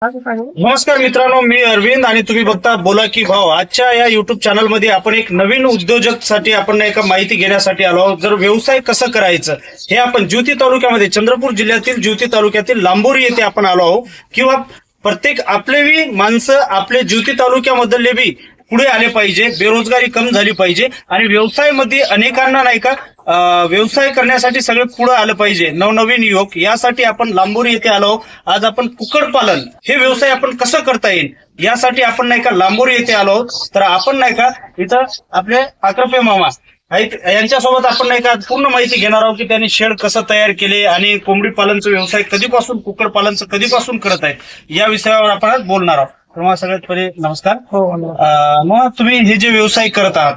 नमस्कार मित्रांनो, मी अरविंद आणि तुम्ही बघता बोला की भाव. आजच्या या युट्यूब चॅनलमध्ये आपण एक नवीन उद्योजक साठी आपण एक माहिती घेण्यासाठी आलो आहोत. जर व्यवसाय कसं करायचं हे आपण ज्योती तालुक्यामध्ये, चंद्रपूर जिल्ह्यातील ज्योती तालुक्यातील लांबोरी येथे आपण आलो आहोत. किंवा प्रत्येक आपले बी माणसं आपले ज्योती तालुक्यामधले बी पुढे आले पाहिजे, बेरोजगारी कमी झाली पाहिजे आणि व्यवसायामध्ये अनेकांना नाही का व्यवसाय करण्यासाठी सगळे पुढे आलं पाहिजे, नवनवीन युवक. यासाठी आपण लांबोरी येथे आलो. आज आपण कुक्कुटपालन हे व्यवसाय आपण कसं करता येईल यासाठी आपण नाही का लांबोरी येथे आलो. तर आपण नाही का इथं आपले आक्रपे मामा आहेत, यांच्यासोबत आपण नाही का पूर्ण माहिती घेणार आहोत की त्यांनी शेड कसं तयार केले आणि कोंबडी पालनचा व्यवसाय कधीपासून, कुक्कुटपालनचं कधीपासून करत आहेत या विषयावर आपण आज बोलणार आहोत. तुम्हाला सगळ्यात पहिले नमस्कार. मग तुम्ही हे जे व्यवसाय करत आहात,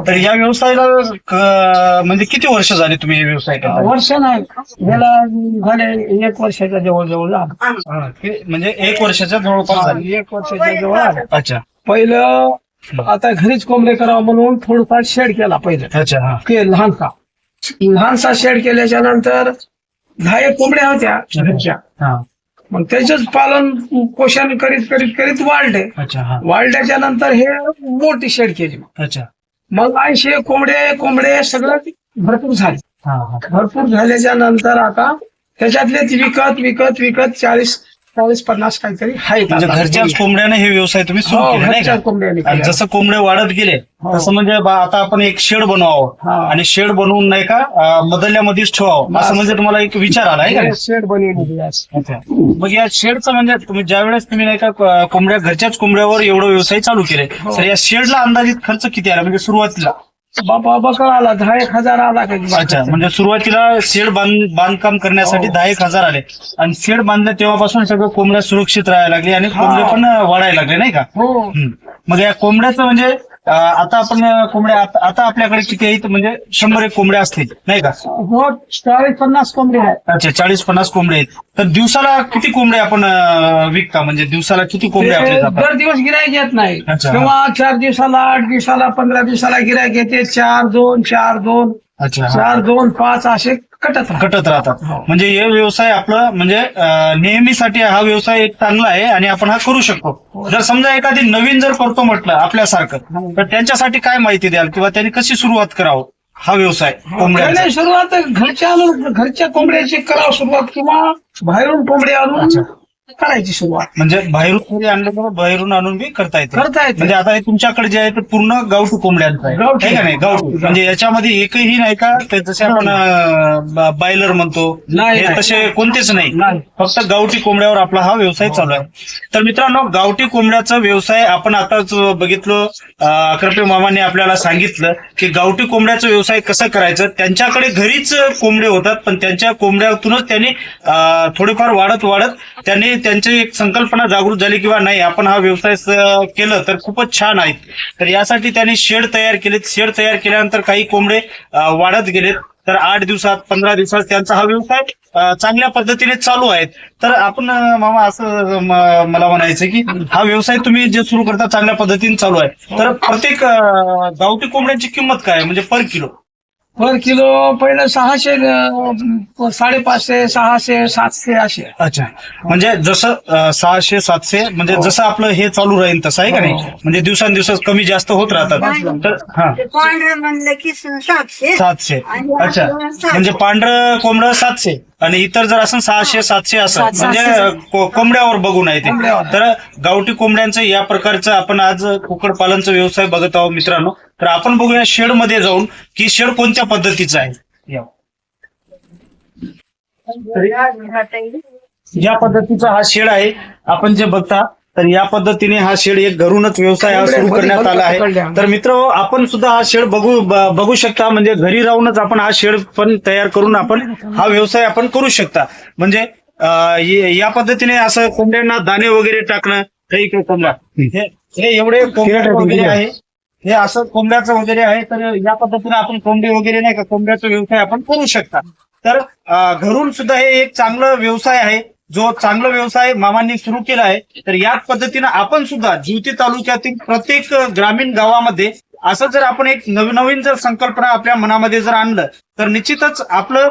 तर या व्यवसायाला म्हणजे किती वर्ष झाली तुम्ही हे व्यवसाय करता? वर्ष नाही, गेला झाले 1 वर्षाच्या जवळजवळ झालं. म्हणजे 1 वर्षाच्या जवळपास झाली. 1 वर्षाच्या जवळ आलं. अच्छा. पहिलं आता घरीच कोंबडे करावं म्हणून थोडंफार शेड केला पहिलं. अच्छा. हा. ते लहानसा शेड केल्याच्या नंतर 10 कोंबड्या होत्या घरच्या. हा. मग त्याच पालन पोषण करीत करीत करीत वाढले. अच्छा. हा. वाढल्याच्या नंतर हे मोठी शेड केली. अच्छा. मग 80 कोंबडे सगळं भरपूर झाले. हा. भरपूर झाल्याच्या नंतर आता त्याच्यातले विकत 40-50 काहीतरी आहेत. म्हणजे घरच्याच कोंबड्याने हे व्यवसाय तुम्ही सुरू केले नाही का? कोंबड्याने आणि जसं कोंबडे वाढत गेले तसं म्हणजे आता आपण एक शेड बनवावं आणि शेड बनवून नाही का मधल्यामध्येच ठेवावं, असं म्हणजे तुम्हाला एक विचार आला आहे का? शेड बनवली. मग या शेडचं म्हणजे तुम्ही ज्यावेळेस तुम्ही नाही का कोंबड्या, घरच्याच कोंबड्यावर एवढं व्यवसाय चालू केले, तर या शेडला अंदाजित खर्च किती आला म्हणजे सुरुवातीला? बकरा आला 10,000 आला का? अच्छा. म्हणजे सुरुवातीला शेड बांधकाम करण्यासाठी 10,000 आले आणि शेड बांधलं तेव्हापासून सगळं कोंबड्या सुरक्षित राहायला लागली आणि कोंबडे पण वाढायला लागले नाही का? हो. मग या कोंबड्याचं म्हणजे आता आपण कोंबड्या आता आपल्याकडे किती आहेत? म्हणजे 100 कोंबड्या असतील नाही का? हो, 40-50 कोंबडे आहेत. अच्छा. 40-50 कोंबडे आहेत. तर दिवसाला किती कोंबडे आपण विकता? म्हणजे दिवसाला किती कोंबड्या आपल्या जातात? दर दिवस गिरायक येत नाही. अच्छा. किंवा 4 दिवसाला, 8 दिवसाला, 15 दिवसाला गिरायक येते. 4-2 अच्छा. 4-2 5 असे कटत राहतात. म्हणजे हे व्यवसाय आपलं म्हणजे नेहमीसाठी हा व्यवसाय एक चांगला आहे आणि आपण हा करू शकतो. जर समजा एखादी नवीन जर करतो म्हटलं आपल्यासारखं, तर त्यांच्यासाठी काय माहिती द्याल किंवा त्यांनी कशी सुरुवात करावं हा व्यवसाय कोंबड्या? सुरुवात घरच्या कोंबड्याची करावं सुरुवात किंवा बाहेरून कोंबड्या आणून करायची सुरुवात. म्हणजे बाहेरून आणलं तर बाहेरून आणून बी करता येते. म्हणजे आता हे तुमच्याकडे जे आहे ते पूर्ण गावठी कोंबड्यांचं आहे का नाही? गावठी म्हणजे याच्यामध्ये एकही नाही का ते जसे आपण बायलर म्हणतो हे तसे कोणतेच नाही, फक्त गावठी कोंबड्यावर आपला हा व्यवसाय चालू आहे. तर मित्रांनो, गावठी कोंबड्याचा व्यवसाय आपण आताच बघितलं, अक्रपे मामाने आपल्याला सांगितलं की गावठी कोंबड्याचा व्यवसाय कसं करायचं. त्यांच्याकडे घरीच कोंबडे होतात, पण त्यांच्या कोंबड्यातूनच त्यांनी थोडेफार वाढत त्यांनी त्यांची एक संकल्पना जागृत झाली किंवा नाही आपण हा व्यवसाय केलं तर खूपच छान आहे. तर यासाठी त्यांनी शेड तयार केलेत. शेड तयार केल्यानंतर काही कोंबडे वाढत गेलेत. तर 8 दिवसात, 15 दिवसात त्यांचा हा व्यवसाय चांगल्या पद्धतीने चालू आहे. तर आपण मामा असं मला म्हणायचं की हा व्यवसाय तुम्ही जे सुरू करता चांगल्या पद्धतीने चालू आहे, तर प्रत्येक गावठी कोंबड्यांची किंमत काय म्हणजे पर किलो? पर किलो पहिलं 600, 550, 600, 700 असे. अच्छा. म्हणजे जसं 600-700 म्हणजे जसं आपलं हे चालू राहील तसं आहे का नाही? म्हणजे दिवसांदिवस कमी जास्त होत राहतात. तर हा, पांढरं म्हणलं की 700. 700. अच्छा. म्हणजे पांढरं कोंबडं 700 आणि इतर जर असं 600-700 असं म्हणजे कोंबड्यावर बघून आहे ते. तर गावठी कोंबड्यांचं या प्रकारचं आपण आज कुक्कुटपालनचा व्यवसाय बघत आहोत मित्रांनो. तर आपण बघूया शेड मध्ये जाऊन की शेड कोणत्या पद्धतीचं आहे. या पद्धतीचा हा शेड आहे आपण जे बघता. तर या पद्धतीने हा शेड एक घरूनच व्यवसाय हा सुरू करण्यात आला आहे. तर मित्र, आपण सुद्धा हा शेड बघू शकता. म्हणजे घरी राहूनच आपण हा शेड पण तयार करून आपण हा व्यवसाय आपण करू शकता. म्हणजे या पद्धतीने असं कोंबड्यांना दाणे वगैरे टाकणं, हे एवघे कोंबड्या वगैरे आहे, हे असं कोंबड्याचं वगैरे आहे. तर या पद्धतीने आपण कोंबडी वगैरे नाही का कोंबड्याचा व्यवसाय आपण करू शकता. तर घरून सुद्धा हे एक चांगला व्यवसाय आहे, जो चांगला व्यवसाय मामांनी सुरू केला आहे. तर याच पद्धतीने आपण सुद्धा ज्योती तालुक्यातील प्रत्येक ग्रामीण गावामध्ये असं जर आपण एक नवीन जर संकल्पना आपल्या मनामध्ये जर आणलं तर निश्चितच आपलं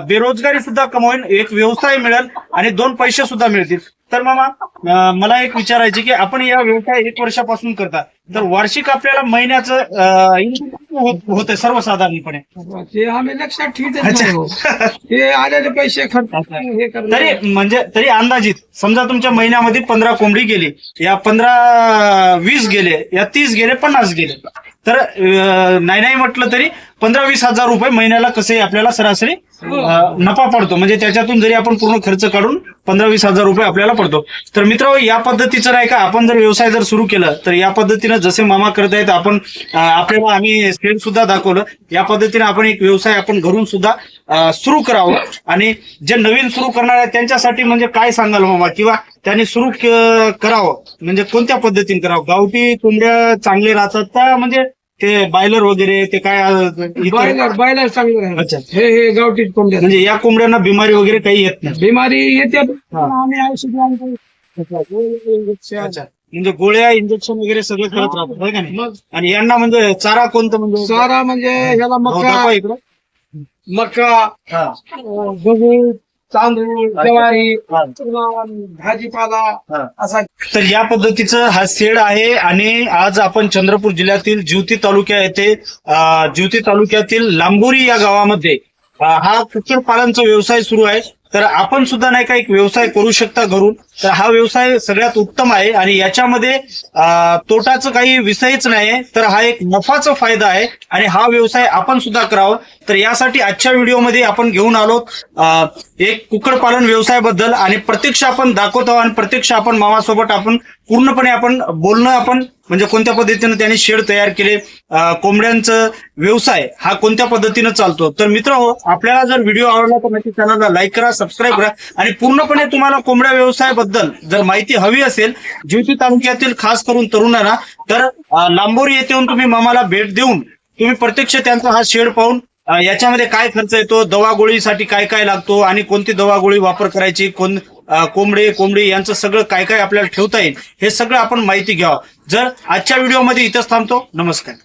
बेरोजगारी सुद्धा कमी होईल, एक व्यवसाय मिळेल आणि 2 पैसे सुद्धा मिळतील. तर मामा मला एक विचारायचे की आपण या व्यवसाय 1 वर्षापासून करता, तर वार्षिक आपल्याला महिन्याचं इन्कम होतंय सर्वसाधारणपणे? ते आम्ही लक्षात ठेवत नाही हो. ते आलेले पैसे खर्च हे करणार. तरी अंदाजित समजा तुमच्या महिन्यामध्ये 15 कोंबडी गेली, या 15 20 गेले, या 30 गेले, 50 गेले, तर नाही म्हटलं तरी 15-20 हजार रुपये महिन्याला कसे आपल्याला सरासरी नफा पडतो. म्हणजे त्याच्यातून जरी आपण पूर्ण खर्च काढून 15-20 हजार रुपये आपल्याला पडतो. तर मित्र, या पद्धतीचं नाही का, आपण जर व्यवसाय जर सुरू केलं तर या पद्धतीनं जसे मामा करत आहेत, आपण आपल्याला आम्ही स्क्रीन सुद्धा दाखवलं, या पद्धतीने आपण एक व्यवसाय आपण घरून सुद्धा सुरू करावं. आणि जे नवीन सुरू करणार आहेत त्यांच्यासाठी म्हणजे काय सांगाल मामा, किंवा त्यांनी सुरू करावं म्हणजे कोणत्या पद्धतीने करावं? गावठी कोंबड्या चांगले राहतात का म्हणजे ते बॉयलर वगैरे ते काय बायला चांगलं राहील. अच्छा. हे गावठी कोंबड्या म्हणजे या कोंबड्यांना बिमारी वगैरे काही येत नाही? बिमारी येते. हा. आम्ही औषध आणतो. अच्छा. म्हणजे गोळ्या इंजेक्शन वगैरे सगळं करत राहतात है का नाही? आणि यांना म्हणजे चारा कोणतं म्हणजे सारा म्हणजे ह्याला दाखवा मका इकडं. मका गहू तांदूळ ज्वारी भाजीपाला असा. तर या पद्धतीचं हा शेड आहे. आणि आज आपण चंद्रपूर जिल्ह्यातील जिवती तालुक्यातील लांबोरी या गावामध्ये हा कुक्कुटपालनचा व्यवसाय सुरू आहे. तर आपण सुद्धा नाही का एक व्यवसाय करू शकता घरून. तर हा व्यवसाय सगळ्यात उत्तम आहे आणि याच्यामध्ये तोटाचं काही विषयच नाही, तर हा एक नफाचा फायदा आहे आणि हा व्यवसाय आपण सुद्धा करावा. तर यासाठी आजच्या व्हिडिओमध्ये आपण घेऊन आलो एक कुक्कुटपालन व्यवसायाबद्दल, आणि प्रत्यक्ष आपण दाखवत आहोत आणि प्रत्यक्ष आपण मामासोबत आपण पूर्णपणे आपण बोलणं आपण म्हणजे कोणत्या पद्धतीने त्यांनी शेड तयार केले, कोंबड्यांचं व्यवसाय हा कोणत्या पद्धतीनं चालतो. तर मित्रांनो, आपल्याला जर व्हिडिओ आवडला तर नक्की चॅनलला लाईक करा, सबस्क्राईब करा. आणि पूर्णपणे तुम्हाला कोंबड्या व्यवसायाबद्दल जर माहिती हवी असेल जिवती तालुक्यातील खास करून तरुणांना, तर लांबोरी येथे येऊन तुम्ही मामाला भेट देऊन तुम्ही प्रत्यक्ष त्यांचा हा शेड पाहून याच्यामध्ये काय खर्च येतो, दवा गोळीसाठी काय काय लागतो आणि कोणती दवा गोळी वापर करायची, कोंबडी यांचं सगळं काय काय आपल्याला ठेवता येईल, हे सगळं आपण माहिती घ्यावं. जर आजच्या व्हिडिओमध्ये इथंच थांबतो. नमस्कार.